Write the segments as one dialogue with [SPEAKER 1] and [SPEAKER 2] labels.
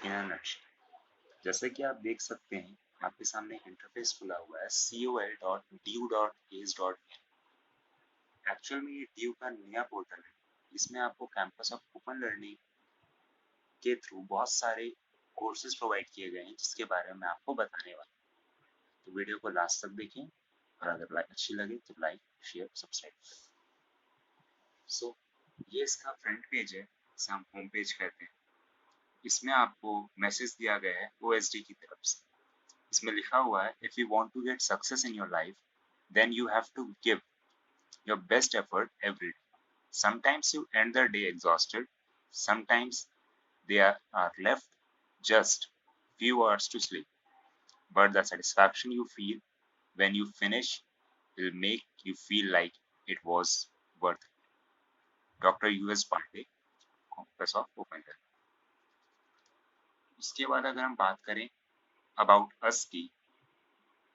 [SPEAKER 1] In a nutshell. जैसे कि आप देख सकते हैं आपके सामने इंटरफेस खुला हुआ है col.due.age.in। एक्चुअल में ये ड्यू का नया पोर्टल है। इसमें आपको कैंपस ऑफ ओपन लर्निंग के थ्रू बहुत सारे कोर्सेज प्रोवाइड किए गए हैं जिसके बारे में मैं आपको बताने वाला हूँ। तो वीडियो को लास्ट तक देखें और अगर लाइक अच्छी लगे तो लाइक शेयर सब्सक्राइब करें। सो ये इसका फ्रंट पेज है, इसे हम होम पेज कहते हैं। इसमें आपको मैसेज दिया गया है OSD की तरफ से। इसमें लिखा हुआ है if you want to get success in your life then you have to give your best effort every day. Sometimes you end the day exhausted, sometimes there are left just few hours to sleep, but the satisfaction you feel when you finish will make you feel like it was worth it. Doctor US Pandey, campus of open learning. उसके बाद अगर हम बात करें about us की,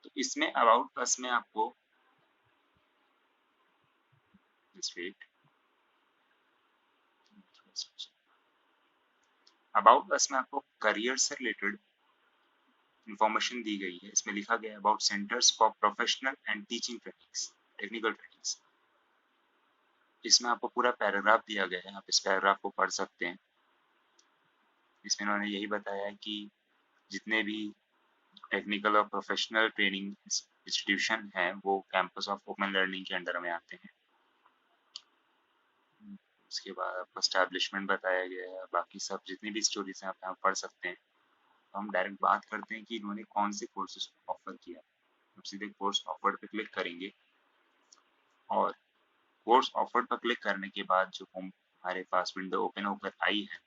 [SPEAKER 1] तो इसमें about us में आपको करियर से रिलेटेड इंफॉर्मेशन दी गई है। इसमें लिखा गया है about centres for professional and teaching trainings, technical trainings. इसमें आपको पूरा पैराग्राफ दिया गया है, आप इस पैराग्राफ को पढ़ सकते हैं। इसमें उन्होंने यही बताया है कि जितने भी टेक्निकल और प्रोफेशनल ट्रेनिंग इंस्टीट्यूशन हैं वो कैंपस ऑफ ओपन लर्निंग के अंडर में आते हैं। उसके बाद आपको एस्टैब्लिशमेंट बताया गया है, बाकी सब जितनी भी स्टोरीज हैं आप यहाँ पढ़ सकते हैं। तो हम डायरेक्ट बात करते हैं कि इन्होंने कौन से कोर्सेज ऑफर किया। हम सीधे कोर्स ऑफर्ड पे क्लिक करेंगे और कोर्स ऑफर्ड पर क्लिक करने के बाद जो हमारे पास विंडो ओपन होकर आई है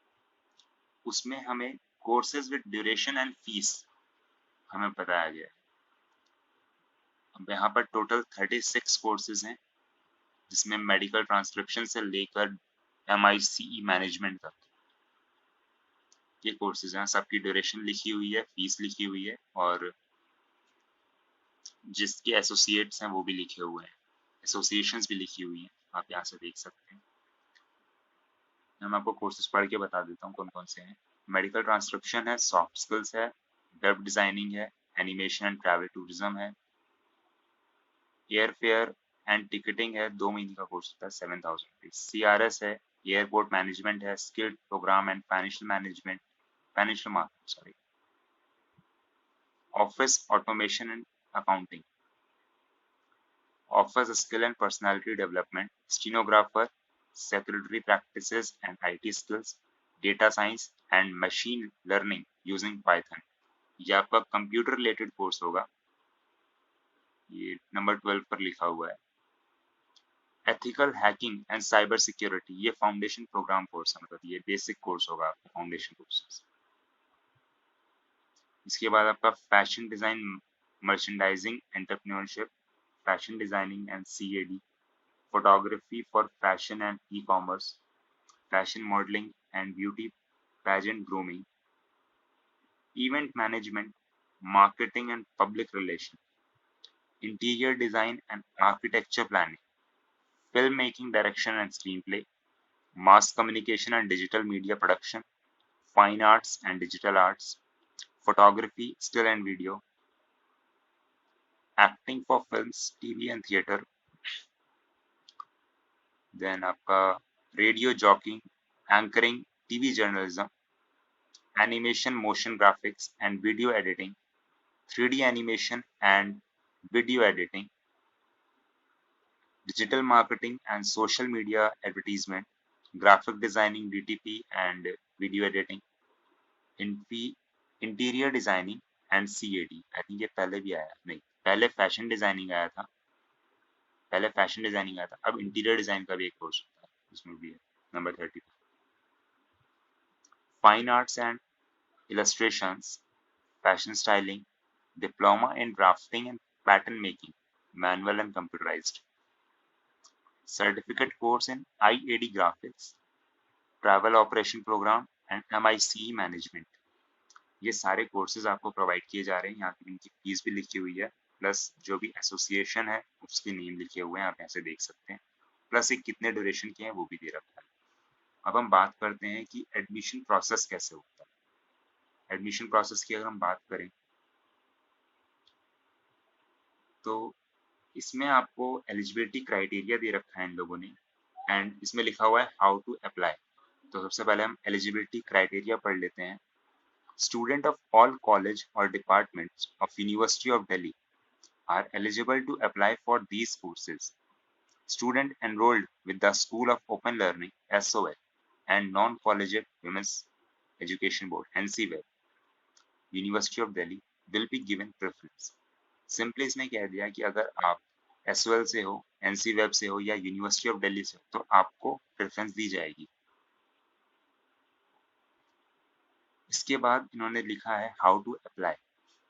[SPEAKER 1] उसमें हमें courses with duration and fees हमें बताया गया है। अब यहाँ पर टोटल 36 कोर्सेज हैं जिसमें मेडिकल ट्रांसक्रिप्शन से लेकर MICE मैनेजमेंट तक ये कोर्सेज हैं। सबकी ड्यूरेशन लिखी हुई है, फीस लिखी हुई है और जिसके एसोसिएट्स हैं वो भी लिखे हुए हैं, एसोसिएशंस भी लिखी हुई हैं, आप यहाँ से देख सकते हैं। मैं आपको कोर्सेज पढ़ के बता देता हूँ कौन कौन से हैं। मेडिकल ट्रांसक्रिप्शन है, सॉफ्ट स्किल्स है, वेब डिजाइनिंग है, एनिमेशन एंड ट्रैवल टूरिज्म है, एयर फेयर एंड टिकटिंग है, 2 महीने का कोर्स होता है, 7,000 रुपीज। CRS है, एयरपोर्ट मैनेजमेंट है, skilled programme and financial management, financial marketing sorry, office automation and accounting, office skill and personality development, stenographer, secretary practices and IT skills, data science and machine learning using Python। ये आपका computer related course होगा, ये number 12 पर लिखा हुआ है। Ethical hacking and cyber security, ये foundation programme course है, मतलब ये बेसिक कोर्स होगा आपका फाउंडेशन कोर्सेज। इसके बाद आपका fashion design, merchandising, entrepreneurship, fashion designing and CAD, photography for fashion and e-commerce, fashion modelling and beauty pageant grooming, event management, marketing and public relation, interior design and architecture planning, film making direction and screen play, mass communication and digital media production, fine arts and digital arts, photography, still and video, acting for films, TV and theater, then आपका radio jockeying, anchoring, TV journalism, animation, motion graphics and video editing, 3D animation and video editing, digital marketing and social media advertisement, graphic designing, DTP and video editing, interior designing and CAD। I think ये पहले भी आया, नहीं पहले fashion designing आया था, अब interior design का भी एक कोर्स होता है, उसमें भी है number 30। Fine arts and illustrations, fashion styling, diploma in drafting and pattern making, manual and computerised, certificate course in IAD graphics, travel operation programme and MICE management. ये सारे कोर्सेज आपको प्रोवाइड किए जा रहे हैं। यहाँ की इनकी फीस भी लिखी हुई है, प्लस जो भी एसोसिएशन है उसके नेम लिखे हुए हैं, आप यहाँ से देख सकते हैं, प्लस एक कितने ड्यूरेशन के हैं वो भी दे रखा है। अब हम बात करते हैं कि एडमिशन प्रोसेस कैसे होता है। एडमिशन प्रोसेस की अगर हम बात करें तो इसमें आपको एलिजिबिलिटी क्राइटेरिया दे रखा है इन लोगों ने एंड इसमें लिखा हुआ है हाउ टू अप्लाई। तो सबसे पहले हम एलिजिबिलिटी क्राइटेरिया पढ़ लेते हैं। स्टूडेंट ऑफ ऑल कॉलेज और departments of university of Delhi are eligible to apply for these courses. Student enrolled with the School of Open Learning (SOL) and non-collegiate Women's Education Board (NCWEB) University of Delhi will be given preference। Simply इसने कह दिया कि अगर आप SOL से हो, NCWEB से हो या यूनिवर्सिटी ऑफ दिल्ली से हो तो आपको प्रेफरेंस दी जाएगी। इसके बाद इन्होंने लिखा है हाउ टू अप्लाई।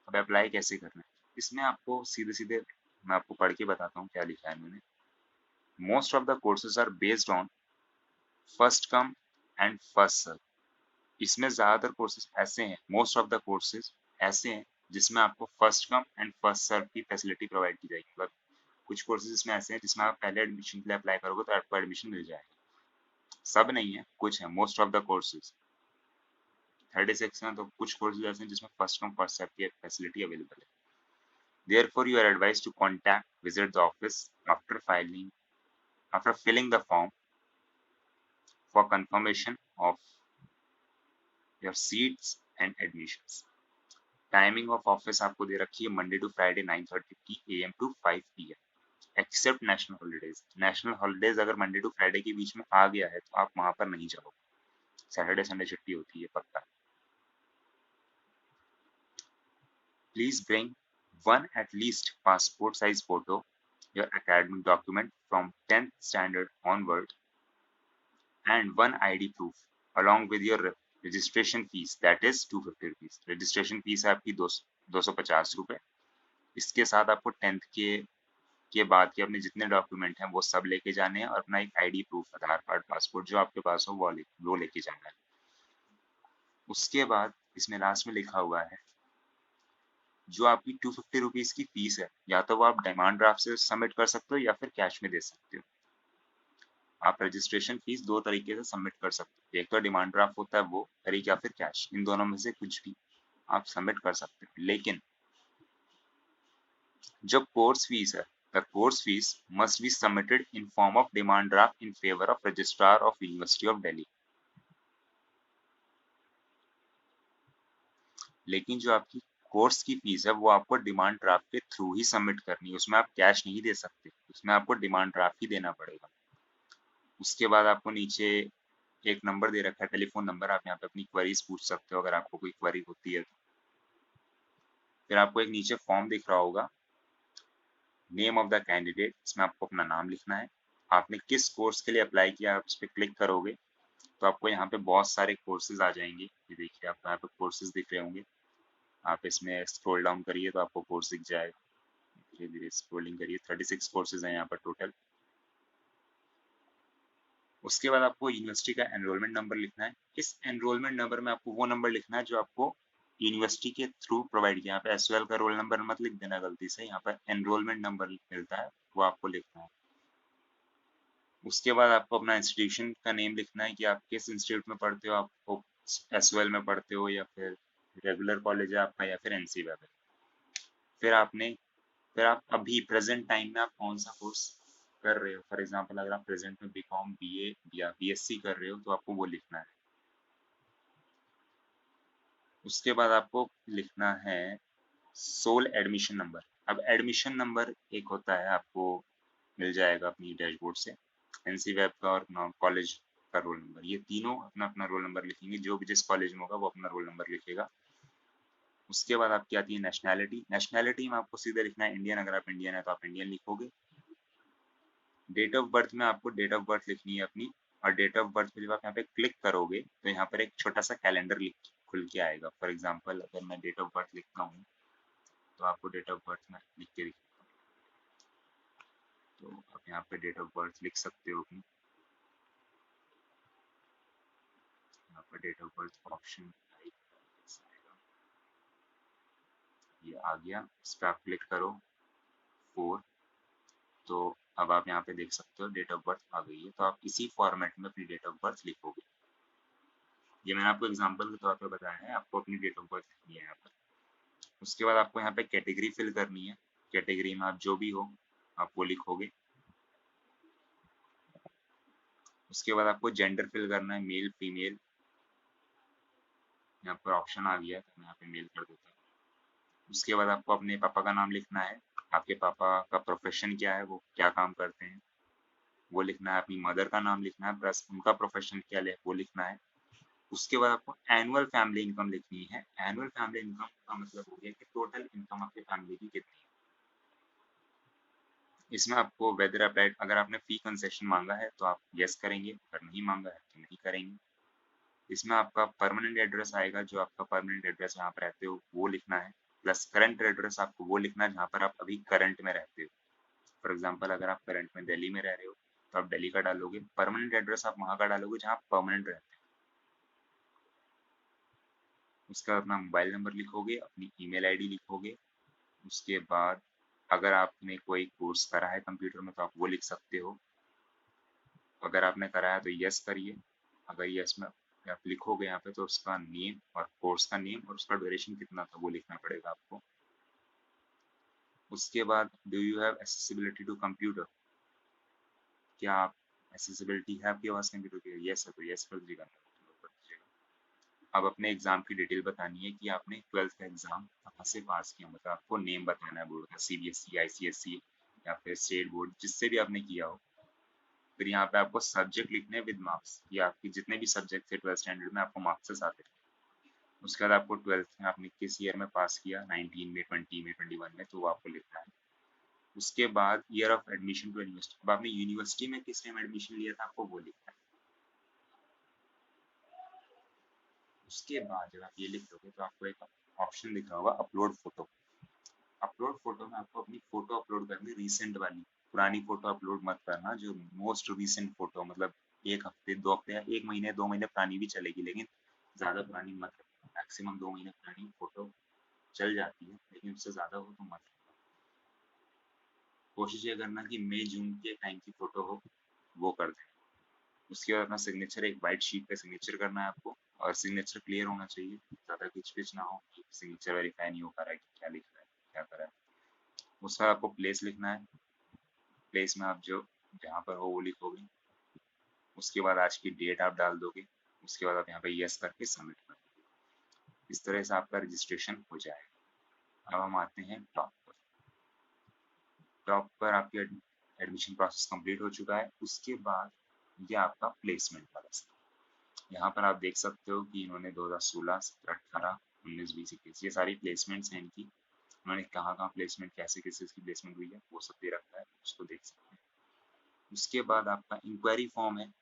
[SPEAKER 1] अब अप्लाई कैसे करना है, इसमें आपको सीधे सीधे मैं आपको पढ़ के बताता हूँ क्या लिखा है इन्होंने। Most of the courses are based on first come and first serve. इसमें ज्यादातर कोर्सेज ऐसे हैं, मोस्ट ऑफ द कोर्सेज ऐसे हैं जिसमें आपको first come and first serve की फैसिलिटी प्रोवाइड की जाएगी। मतलब कुछ कोर्सेज इसमें ऐसे हैं जिसमें आप पहले एडमिशन के लिए अप्लाई करोगे तो आपको एडमिशन मिल जाएगा। सब नहीं है, कुछ है, मोस्ट ऑफ द कोर्सेज 36 हैं, तो कुछ कोर्सेज ऐसे हैं जिसमें फर्स्ट कम फर्स्ट सर्व की फैसिलिटी अवेलेबल है। Therefore, you are advised to visit the office after filling the form for confirmation of your seats and admissions। Timing of office आपको दे रखी है Monday to Friday 9:30 AM to 5 PM except national holidays. National holidays अगर Monday to Friday के बीच में आ गया है तो आप वहां पर नहीं जाओगे, सैटरडे संडे छुट्टी होती है पक्का। Please bring one at least passport size photo, your academic document from 10th standard onward and one ID proof along with your registration fees, that is 250 rupees। Registration fees है आपकी 250 रुपए। इसके साथ आपको 10th के बाद के अपने जितने डॉक्यूमेंट हैं वो सब लेके जाने हैं और अपना एक आईडी प्रूफ, आधार कार्ड, पासपोर्ट जो आपके पास हो वो लेके जाना है। उसके बाद इसमें लास्ट में लिखा हुआ है जो आपकी 250 रुपीज की फीस है, या तो वो आप डिमांड ड्राफ्ट से सबमिट कर सकते हो या फिर कैश में दे सकते हो। आप रजिस्ट्रेशन फीस दो तरीके से सबमिट कर सकते हो, एक तो डिमांड ड्राफ्ट होता है वो तरीका, या फिर कैश। इन दोनों में से कुछ भी आप सबमिट कर सकते हो। लेकिन जो कोर्स फीस है, the course fees must be submitted in form of demand draft in favour of registrar of university of Delhi. लेकिन जो आपकी कोर्स की फीस है वो आपको डिमांड ड्राफ्ट के थ्रू ही सबमिट करनी है, उसमें आप कैश नहीं दे सकते, उसमें आपको डिमांड ड्राफ्ट ही देना पड़ेगा। उसके बाद आपको नीचे एक नंबर दे रखा है, टेलीफोन नंबर, आप यहाँ पे अपनी क्वेरीज पूछ सकते हो अगर आपको कोई क्वेरी होती है तो। फिर आपको एक नीचे फॉर्म दिख रहा होगा, नेम ऑफ द कैंडिडेट, इसमें आपको अपना नाम लिखना है, आपने किस कोर्स के लिए अप्लाई किया, आप इस पर क्लिक करोगे तो आपको यहाँ पे बहुत सारे कोर्सेज आ जाएंगे। ये देखिए आपको यहाँ पे कोर्सेज दिख रहे होंगे, आप इसमें स्क्रॉल डाउन करिए तो आपको कोर्स दिख जाएगा। धीरे धीरे स्क्रॉलिंग करिए, 36 कोर्सेज हैं यहाँ पर टोटल। उसके बाद आपको यूनिवर्सिटी का एनरोलमेंट नंबर लिखना है। इस एनरोलमेंट नंबर में आपको वो नंबर लिखना है जो आपको यूनिवर्सिटी के थ्रू प्रोवाइड किया। यहाँ पे एसओएल का रोल नंबर मत लिख देना गलती से, यहाँ पर एनरोलमेंट नंबर मिलता है वो आपको लिखना है। उसके बाद आपको अपना इंस्टीट्यूशन का नेम लिखना है कि आप किस इंस्टीट्यूट में पढ़ते हो, आपको एसओएल में पढ़ते हो या फिर रेगुलर कॉलेज है आपका या फिर एनसीवेब है। फिर आप अभी प्रेजेंट टाइम में आप कौन सा कोर्स कर रहे हो, फॉर एग्जांपल अगर आप प्रेजेंट में बीकॉम, बीए या बीएससी कर रहे हो तो आपको वो लिखना है। उसके बाद आपको लिखना है सोल एडमिशन नंबर। अब एडमिशन नंबर एक होता है, आपको मिल जाएगा अपनी डैशबोर्ड से, एनसी वेब का और कॉलेज का रोल नंबर, ये तीनों अपना अपना रोल नंबर लिखेंगे। जो भी जिस कॉलेज में होगा वो अपना रोल नंबर लिखेगा। उसके बाद आपकी आती है नेशनैलिटी। नेशनैलिटी में आपको सीधे लिखना है इंडियन, अगर आप इंडियन है तो आप इंडियन लिखोगे। डेट ऑफ बर्थ में आपको डेट ऑफ बर्थ लिखनी है अपनी, और डेट ऑफ बर्थ पे जब आप यहाँ पे क्लिक करोगे तो यहाँ पर एक छोटा सा कैलेंडर खुल के आएगा। फॉर एग्जांपल अगर मैं डेट ऑफ बर्थ लिखता हूँ तो आपको डेट ऑफ बर्थ में लिख के तो आप यहाँ पे डेट ऑफ बर्थ लिख सकते हो अपनी। यहाँ पर डेट ऑफ बर्थ का ऑप्शन ये आ गया, इस पर आप क्लिक करो 4, तो अब आप यहाँ पे देख सकते हो डेट ऑफ बर्थ आ गई है। तो आप इसी फॉर्मेट में अपनी डेट ऑफ बर्थ लिखोगे। ये मैंने आपको एग्जांपल के तौर पे बताया है, आपको अपनी डेट ऑफ बर्थ लिखनी है यहाँ पर। उसके बाद आपको यहाँ पे कैटेगरी फिल करनी है, कैटेगरी में आप जो भी हो आप वो लिखोगे। उसके बाद आपको जेंडर फिल करना है, मेल फीमेल, यहाँ पर ऑप्शन आ गया है तो मैं यहाँ पे मेल कर देता हूँ। उसके बाद आपको अपने पापा का नाम लिखना है, आपके पापा का प्रोफेशन क्या है, वो क्या काम करते हैं वो लिखना है। अपनी मदर का नाम लिखना है प्लस उनका प्रोफेशन क्या है वो लिखना है। उसके बाद आपको एनुअल फैमिली इनकम लिखनी है। एनुअल फैमिली इनकम का मतलब हो गया कि टोटल इनकम आपकी फैमिली की कितनी है। इसमें आपको वेदर अप्लाइड, अगर आपने फी कंसेशन मांगा है तो आप यस करेंगे, अगर नहीं मांगा है तो नहीं करेंगे। इसमें आपका परमानेंट एड्रेस आएगा, जो आपका परमानेंट एड्रेस जहाँ पर रहते हो वो लिखना है, प्लस करंट एड्रेस आपको वो लिखना है जहाँ पर आप अभी करंट में रहते हो। फॉर एग्जाम्पल अगर आप करंट में दिल्ली में रह रहे हो तो आप दिल्ली का डालोगे, परमानेंट एड्रेस आप वहाँ का डालोगे जहाँ आप परमानेंट रहते हो। उसका अपना मोबाइल नंबर लिखोगे, अपनी ईमेल आईडी लिखोगे। उसके बाद अगर आपने कोई कोर्स करा है कंप्यूटर में तो आप वो लिख सकते हो, अगर आपने कराया तो यस करिए। अगर यस में आप लिखोगे यहाँ पे तो उसका नेम और कोर्स का नेम और उसका ड्यूरेशन कितना था वो लिखना पड़ेगा आपको। उसके बाद do you have accessibility to computer, क्या आप एक्सेसिबिलिटी है आपके पास कंप्यूटर की, यस है तो यस कर दीजिएगा, कर दीजिएगा। अब अपने एग्जाम की डिटेल बतानी है कि आपने 12th का एग्जाम कहाँ से पास किया, मतलब आपको नेम बताना है बोर्ड का, सीबीएसई, आईसीएसई या फिर स्टेट बोर्ड जिससे भी आपने किया हो। फिर यहाँ पे आपको सब्जेक्ट लिखने हैं विद मार्क्स, ये आपके जितने भी सब्जेक्ट थे 12th स्टैंडर्ड में आपको मार्क्स आते थे। उसके बाद आपको 12th में आपने किस ईयर में पास किया, 19 में, 20 में, 21 में, तो वो आपको लिखना है। उसके बाद year of admission to university, अब आपने यूनिवर्सिटी में किस टाइम एडमिशन लिया था आपको वो लिखना है। उसके बाद जब आप ये लिख दोगे तो आपको एक ऑप्शन दिख रहा होगा अपलोड फोटो। अपलोड फोटो में आपको अपनी फोटो अपलोड करनी, रिसेंट वाली, पुरानी फोटो अपलोड मत करना, जो मोस्ट रिसेंट फोटो, मतलब 1 हफ्ते 2 हफ्ते या 1 महीने 2 महीने पुरानी भी चलेगी, लेकिन ज्यादा पुरानी मत रखना। मैक्सिमम 2 महीने पुरानी फोटो चल जाती है, लेकिन उससे ज्यादा हो तो मत रखना। कोशिश ये करना कि मई जून के टाइम की फोटो हो, वो कर दें। उसके बाद अपना सिग्नेचर एक वाइट शीट पे सिग्नेचर करना है आपको, और सिग्नेचर क्लियर होना चाहिए, ज्यादा खिंच पिच ना हो कि सिग्नेचर वेरीफाई नहीं हो पा रहा है कि क्या लिख रहा है क्या कर रहा है। उसके बाद आपको प्लेस लिखना है, प्लेस में आप जो जहाँ पर हो वो लिखोगे। उसके बाद आज की डेट आप डाल दोगे। उसके बाद आप यहाँ पे यस करके सबमिट कर दोगे। इस तरह से आपका रजिस्ट्रेशन हो जाएगा। अब हम आते हैं टॉप पर। टॉप पर आपकी एडमिशन प्रोसेस कंप्लीट हो चुका है। उसके बाद ये आपका प्लेसमेंट वाला स्टेप। यहाँ पर आप देख सकते हो कि इन्होंने 2016, 17, 18, 19, 20, 21 ये सारी प्लेसमेंट्स हैं इनकी। उन्होंने कहाँ कहाँ प्लेसमेंट, कैसे कैसे इसकी प्लेसमेंट हुई है वो सब दे रखा है, उसको देख सकते हैं। उसके बाद आपका इंक्वायरी फॉर्म है।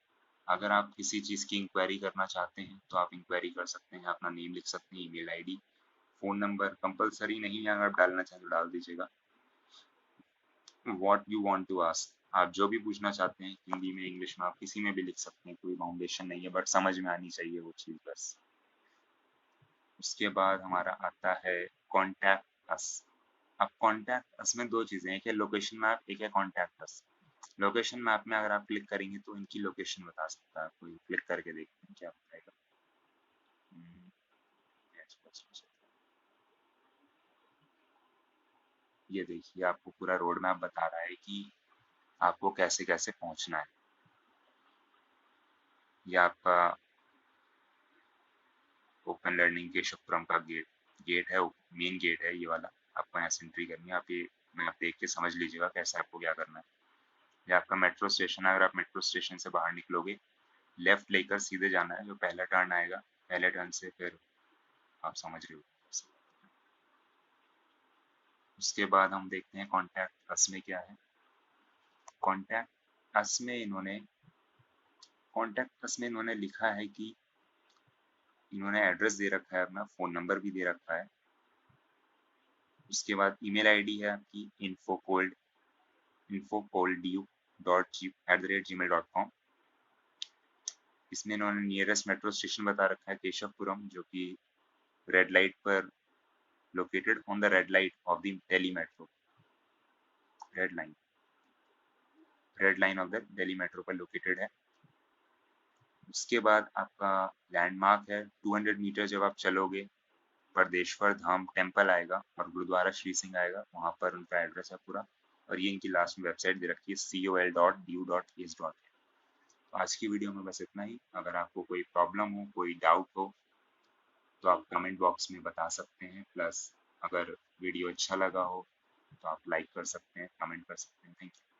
[SPEAKER 1] अगर आप किसी चीज़ की इंक्वायरी करना चाहते हैं तो आप इंक्वायरी कर सकते हैं, अपना नेम लिख सकते हैं, email ID, phone number compulsory नहीं है, अगर आप डालना चाहें तो डाल दीजिएगा। What you want to ask, आप जो भी पूछना चाहते हैं, हिंदी में इंग्लिश में आप किसी में भी लिख सकते हैं, कोई बाउंडेशन नहीं है, बट समझ में आनी चाहिए वो चीज़ बस। उसके बाद हमारा आता है कॉन्टैक्ट अस। अब कॉन्टैक्ट अस में दो चीज़ें हैं, एक है लोकेशन मैप, एक है कॉन्टैक्ट अस। लोकेशन मैप में अगर आप क्लिक करेंगे तो इनकी लोकेशन बता सकता है, आपको क्लिक करके देखते हैं क्या बताएगा। हम्म, ये देखिए आपको पूरा रोड मैप बता रहा है कि आपको कैसे कैसे पहुंचना है। ये आपका ओपन लर्निंग के शुक्रम का गेट गेट है, मेन गेट है ये वाला। आपको यहाँ से एंट्री करनी है, आप ये मैप देख के समझ लीजिएगा कैसे आपको क्या करना है। ये आपका मेट्रो स्टेशन है, अगर आप मेट्रो स्टेशन से बाहर निकलोगे लेफ्ट लेकर सीधे जाना है, जो पहला टर्न आएगा पहले टर्न से फिर आप समझ रहे हो। उसके बाद हम देखते हैं कॉन्टैक्ट अस में क्या है। कॉन्टैक्ट अस में इन्होंने कॉन्टैक्ट अस में इन्होंने लिखा है कि इन्होंने एड्रेस दे रखा है, अपना फ़ोन नंबर भी दे रखा है। उसके बाद ईमेल आईडी है आपकी infocold@gmail.com। इसमें इन्होंने नियरेस्ट मेट्रो स्टेशन बता रखा है केशवपुरम, जो कि रेड लाइट पर located on the red light of the Delhi metro. Red line red line of the Delhi metro पर लोकेटेड है। उसके बाद आपका लैंडमार्क है 200 मीटर जब आप चलोगे परदेश्वर धाम टेम्पल आएगा और गुरुद्वारा श्री सिंह आएगा, वहाँ पर उनका एड्रेस है पूरा। और ये इनकी लास्ट में वेबसाइट दे रखी है col.du.is. आज की वीडियो में बस इतना ही। अगर आपको कोई प्रॉब्लम हो, कोई डाउट हो, तो आप कमेंट बॉक्स में बता सकते हैं। प्लस अगर वीडियो अच्छा लगा हो तो आप लाइक कर सकते हैं, कमेंट कर सकते हैं। Thank you.